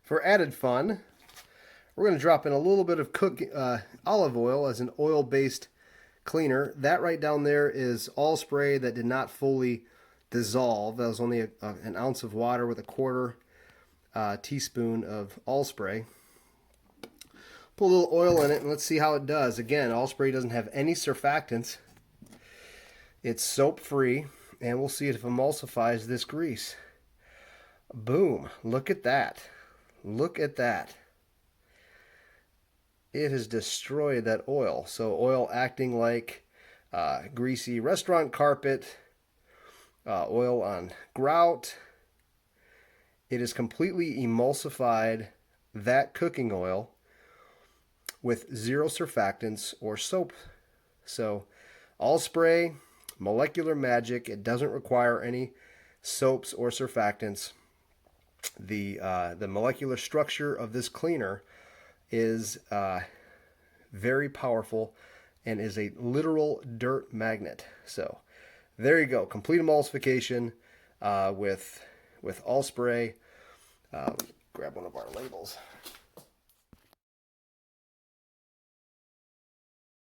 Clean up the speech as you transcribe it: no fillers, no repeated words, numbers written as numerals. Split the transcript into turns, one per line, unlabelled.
For added fun, we're going to drop in a little bit of olive oil as an oil-based cleaner. That right down there is Allspray that did not fully dissolve. That was only an ounce of water with a quarter teaspoon of Allspray. Put a little oil in it and let's see how it does. Again, Allspray doesn't have any surfactants. It's soap-free, and we'll see if it emulsifies this grease. Boom. Look at that. Look at that. It has destroyed that oil. So oil acting like greasy restaurant carpet, oil on grout. It has completely emulsified that cooking oil with zero surfactants or soap. So Allspray, molecular magic. It doesn't require any soaps or surfactants. The molecular structure of this cleaner is very powerful and is a literal dirt magnet. So there you go, complete emulsification with Allspray. Grab one of our labels.